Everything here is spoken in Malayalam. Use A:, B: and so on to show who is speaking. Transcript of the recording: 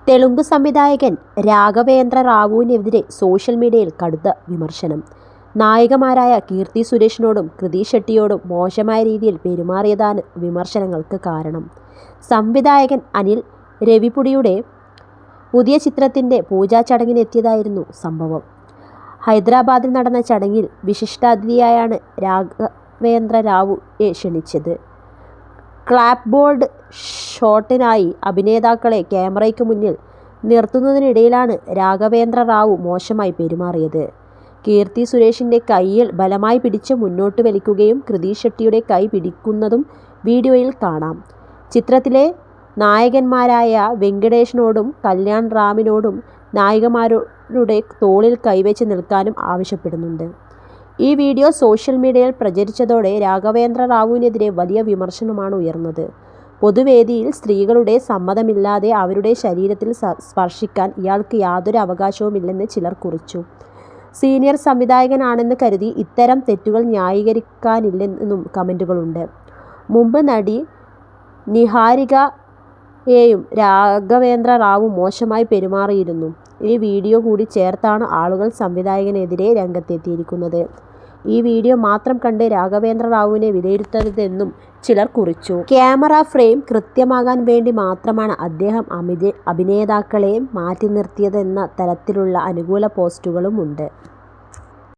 A: തെലുങ്ക് സംവിധായകൻ രാഘവേന്ദ്ര റാവുവിനെതിരെ സോഷ്യൽ മീഡിയയിൽ കടുത്ത വിമർശനം. നായികമാരായ കീർത്തി സുരേഷിനോടും കൃതി ഷെട്ടിയോടും മോശമായ രീതിയിൽ പെരുമാറിയതാണ് വിമർശനങ്ങൾക്ക് കാരണം. സംവിധായകൻ അനിൽ രവിപുടിയുടെ പുതിയ ചിത്രത്തിൻ്റെ പൂജാ ചടങ്ങിനെത്തിയതായിരുന്നു സംഭവം. ഹൈദരാബാദിൽ നടന്ന ചടങ്ങിൽ വിശിഷ്ടാതിഥിയായാണ് രാഘവേന്ദ്ര റാവുവിനെ ക്ഷണിച്ചത്. ക്ലാപ്പ് ബോർഡ് ഷോട്ടിനായി അഭിനേതാക്കളെ ക്യാമറയ്ക്ക് മുന്നിൽ നിർത്തുന്നതിനിടയിലാണ് രാഘവേന്ദ്ര റാവു മോശമായി പെരുമാറിയത്. കീർത്തി സുരേഷിൻ്റെ കൈയിൽ ബലമായി പിടിച്ച് മുന്നോട്ട് വലിക്കുകയും കൃതി ഷെട്ടിയുടെ കൈ പിടിക്കുന്നതും വീഡിയോയിൽ കാണാം. ചിത്രത്തിലെ നായകന്മാരായ വെങ്കിടേഷിനോടും കല്യാൺ റാമിനോടും നായികമാരുടെ തോളിൽ കൈവച്ച് നിൽക്കാനും ആവശ്യപ്പെടുന്നുണ്ട്. ഈ വീഡിയോ സോഷ്യൽ മീഡിയയിൽ പ്രചരിച്ചതോടെ രാഘവേന്ദ്ര റാവുവിനെതിരെ വലിയ വിമർശനമാണ് ഉയർന്നത്. പൊതുവേദിയിൽ സ്ത്രീകളുടെ സമ്മതമില്ലാതെ അവരുടെ ശരീരത്തിൽ സ്പർശിക്കാൻ ഇയാൾക്ക് യാതൊരു അവകാശവുമില്ലെന്ന് ചിലർ കുറിച്ചു. സീനിയർ സംവിധായകനാണെന്ന് കരുതി ഇത്തരം തെറ്റുകൾ ന്യായീകരിക്കാനില്ലെന്നും കമന്റുകളുണ്ട്. മുമ്പ് നടി നിഹാരികയെയും രാഘവേന്ദ്ര റാവു മോശമായി പെരുമാറിയിരുന്നു. ഈ വീഡിയോ കൂടി ചേർത്താണ് ആളുകൾ സംവിധായകനെതിരെ രംഗത്തെത്തിയിരിക്കുന്നത്. ഈ വീഡിയോ മാത്രം കണ്ട് രാഘവേന്ദ്ര റാവുവിനെ വിലയിരുത്തരുതെന്നും ചിലർ കുറിച്ചു. ക്യാമറ ഫ്രെയിം കൃത്യമാകാൻ വേണ്ടി മാത്രമാണ് അദ്ദേഹം അഭിനേതാക്കളെ മാറ്റി നിർത്തിയതെന്ന തരത്തിലുള്ള അനുകൂല പോസ്റ്റുകളുമുണ്ട്.